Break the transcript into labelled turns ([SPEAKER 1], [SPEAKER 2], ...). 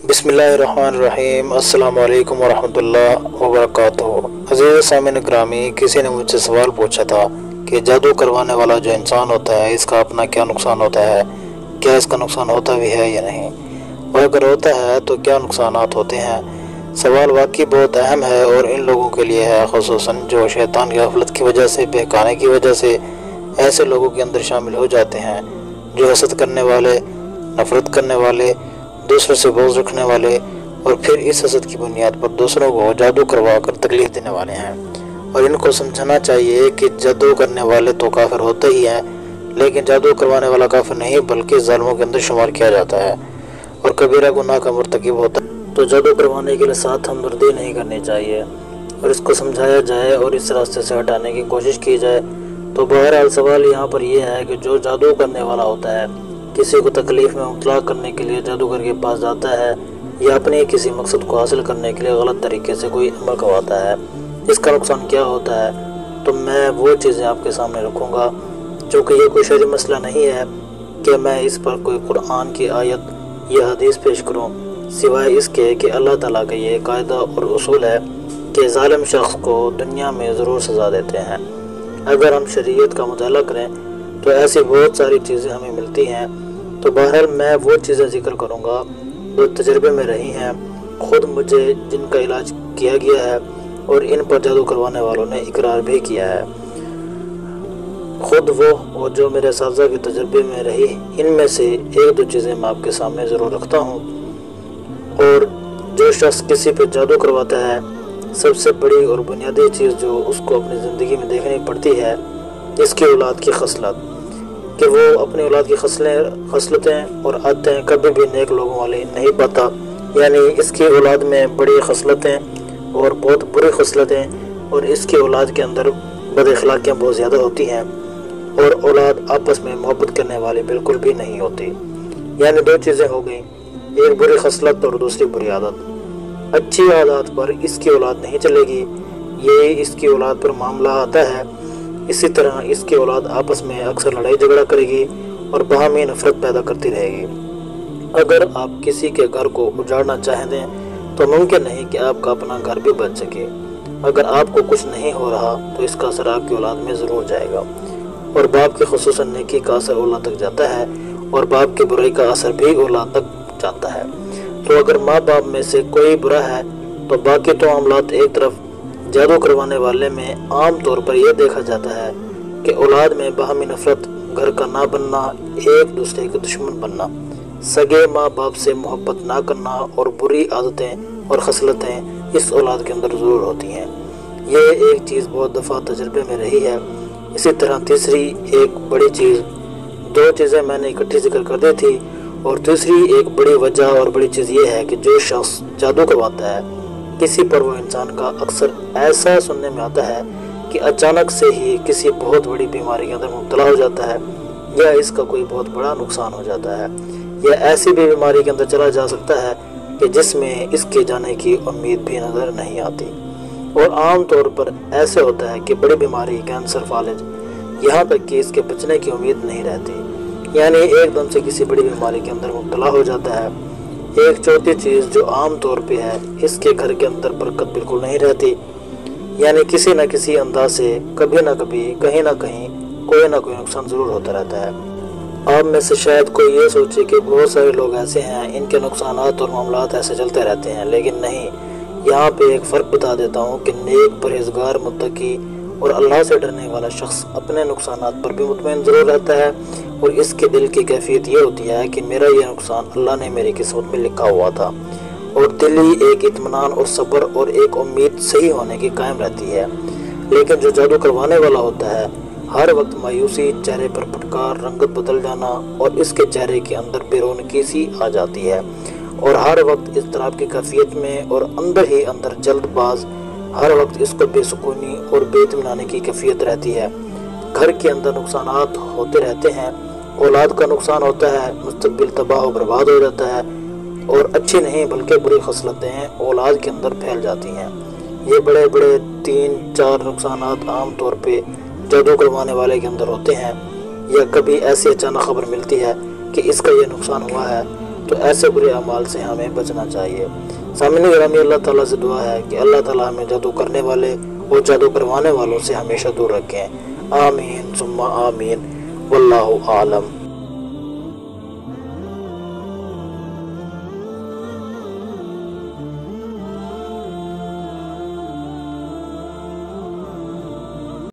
[SPEAKER 1] بسم اللہ الرحمن الرحیم۔ السلام علیکم ورحمۃ اللہ وبرکاتہ۔ عزیز سامعین گرامی، کسی نے مجھ سے سوال پوچھا تھا کہ جادو کروانے والا جو انسان ہوتا ہے اس کا اپنا کیا نقصان ہوتا ہے، کیا اس کا نقصان ہوتا بھی ہے یا نہیں، اور اگر ہوتا ہے تو کیا نقصانات ہوتے ہیں۔ سوال واقعی بہت اہم ہے اور ان لوگوں کے لیے ہے، خصوصاً جو شیطان کی غفلت کی وجہ سے، بہکانے کی وجہ سے ایسے لوگوں کے اندر شامل ہو جاتے ہیں جو حسد کرنے والے، نفرت کرنے والے، دوسروں سے بغض رکھنے والے، اور پھر اس حسد کی بنیاد پر دوسروں کو جادو کروا کر تکلیف دینے والے ہیں۔ اور ان کو سمجھنا چاہیے کہ جادو کرنے والے تو کافر ہوتے ہی ہیں، لیکن جادو کروانے والا کافر نہیں بلکہ ظالموں کے اندر شمار کیا جاتا ہے اور کبیرہ گناہ کا مرتکب ہوتا ہے۔ تو جادو کروانے کے لیے ساتھ ہمدردی نہیں کرنی چاہیے اور اس کو سمجھایا جائے اور اس راستے سے ہٹانے کی کوشش کی جائے۔ تو بہرحال سوال یہاں پر یہ ہے کہ جو جادو کرنے والا ہوتا ہے، کسی کو تکلیف میں مبتلا کرنے کے لیے جادوگر کے پاس جاتا ہے یا اپنے کسی مقصد کو حاصل کرنے کے لیے غلط طریقے سے کوئی عمل کرواتا ہے، اس کا نقصان کیا ہوتا ہے، تو میں وہ چیزیں آپ کے سامنے رکھوں گا۔ چونکہ یہ کوئی شرعی مسئلہ نہیں ہے کہ میں اس پر کوئی قرآن کی آیت یا حدیث پیش کروں، سوائے اس کے کہ اللہ تعالیٰ کا یہ قاعدہ اور اصول ہے کہ ظالم شخص کو دنیا میں ضرور سزا دیتے ہیں۔ اگر ہم شریعت کا مطالعہ کریں تو ایسی بہت ساری چیزیں ہمیں ملتی ہیں۔ تو بہرحال میں وہ چیزیں ذکر کروں گا جو تجربے میں رہی ہیں، خود مجھے جن کا علاج کیا گیا ہے اور ان پر جادو کروانے والوں نے اقرار بھی کیا ہے۔ خود وہ اور جو میرے اساتذہ کے تجربے میں رہی، ان میں سے ایک دو چیزیں میں آپ کے سامنے ضرور رکھتا ہوں۔ اور جو شخص کسی پہ جادو کرواتا ہے، سب سے بڑی اور بنیادی چیز جو اس کو اپنی زندگی میں دیکھنی پڑتی ہے، اس کی اولاد کی خصلت، کہ وہ اپنی اولاد کی خصلتیں اور عادتیں کبھی بھی نیک لوگوں والی نہیں پاتا۔ یعنی اس کی اولاد میں بڑی خصلتیں اور بہت بری خصلتیں، اور اس کی اولاد کے اندر بد اخلاقیاں بہت زیادہ ہوتی ہیں، اور اولاد آپس میں محبت کرنے والی بالکل بھی نہیں ہوتی۔ یعنی دو چیزیں ہو گئیں، ایک بری خصلت اور دوسری بری عادت۔ اچھی عادات پر اس کی اولاد نہیں چلے گی، یہ اس کی اولاد پر معاملہ آتا ہے۔ اسی طرح اس کی اولاد آپس میں اکثر لڑائی جھگڑا کرے گی اور باہمی نفرت پیدا کرتی رہے گی۔ اگر آپ کسی کے گھر کو اجاڑنا چاہیں دیں تو ممکن نہیں کہ آپ کا اپنا گھر بھی بچ سکے۔ اگر آپ کو کچھ نہیں ہو رہا تو اس کا اثر آپ کی اولاد میں ضرور جائے گا، اور باپ کی خصوصاً نیکی کا اثر اولاد تک جاتا ہے اور باپ کی برائی کا اثر بھی اولاد تک جاتا ہے۔ تو اگر ماں باپ میں سے کوئی برا ہے تو باقی تو معاملات ایک طرف، جادو کروانے والے میں عام طور پر یہ دیکھا جاتا ہے کہ اولاد میں باہمی نفرت، گھر کا نہ بننا، ایک دوسرے کے دشمن بننا، سگے ماں باپ سے محبت نہ کرنا، اور بری عادتیں اور خصلتیں اس اولاد کے اندر ضرور ہوتی ہیں۔ یہ ایک چیز بہت دفعہ تجربے میں رہی ہے۔ اسی طرح تیسری ایک بڑی چیز، دو چیزیں میں نے اکٹھی ذکر کر دی تھی، اور تیسری ایک بڑی وجہ اور بڑی چیز یہ ہے کہ جو شخص جادو کرواتا ہے کسی پر، وہ انسان کا اکثر ایسا سننے میں آتا ہے کہ اچانک سے ہی کسی بہت بڑی بیماری کے اندر مبتلا ہو جاتا ہے، یا اس کا کوئی بہت بڑا نقصان ہو جاتا ہے، یا ایسی بھی بیماری کے اندر چلا جا سکتا ہے کہ جس میں اس کے جانے کی امید بھی نظر نہیں آتی۔ اور عام طور پر ایسے ہوتا ہے کہ بڑی بیماری، کینسر، فالج، یہاں تک کہ اس کے بچنے کی امید نہیں رہتی۔ یعنی ایک دم سے کسی بڑی بیماری کے اندر مبتلا ہو جاتا ہے۔ ایک چوتھی چیز جو عام طور پہ ہے، اس کے گھر کے اندر برکت بالکل نہیں رہتی۔ یعنی کسی نہ کسی انداز سے کبھی نہ کبھی، کہیں نہ کہیں کوئی نہ کوئی نقصان ضرور ہوتا رہتا ہے۔ آپ میں سے شاید کوئی یہ سوچے کہ بہت سارے لوگ ایسے ہیں، ان کے نقصانات اور معاملات ایسے چلتے رہتے ہیں، لیکن نہیں۔ یہاں پہ ایک فرق بتا دیتا ہوں کہ نیک، پرہیزگار، متقی اور اللہ سے ڈرنے والا شخص اپنے نقصانات پر بھی مطمئن ضرور رہتا ہے، اور اس کے دل کی کیفیت یہ ہوتی ہے کہ میرا یہ نقصان اللہ نے میری قسمت میں لکھا ہوا تھا، اور دلی ایک اطمینان اور صبر اور ایک امید صحیح ہونے کی قائم رہتی ہے۔ لیکن جو جادو کروانے والا ہوتا ہے، ہر وقت مایوسی، چہرے پر پھٹکار، رنگت بدل جانا، اور اس کے چہرے کے اندر بے رونقی سی آ جاتی ہے، اور ہر وقت اضطراب کی کیفیت میں اور اندر ہی اندر جلد باز، ہر وقت اس کو بے سکونی اور بے اطمینانی کی کیفیت رہتی ہے۔ گھر کے اندر نقصانات ہوتے رہتے ہیں، اولاد کا نقصان ہوتا ہے، مستقبل تباہ و برباد ہو جاتا ہے، اور اچھی نہیں بلکہ بری خصلتیں اولاد کے اندر پھیل جاتی ہیں۔ یہ بڑے بڑے 3-4 نقصانات عام طور پہ جادو کروانے والے کے اندر ہوتے ہیں، یا کبھی ایسی اچانک خبر ملتی ہے کہ اس کا یہ نقصان ہوا ہے تو ایسے برے اعمال سے ہمیں بچنا چاہیے۔ سامعین گرامی، اللہ تعالیٰ سے دعا ہے کہ اللہ تعالیٰ ہمیں جادو کرنے والے اور جادو کروانے والوں سے ہمیشہ دور رکھیں۔ آمین ثم آمین، واللہ عالم۔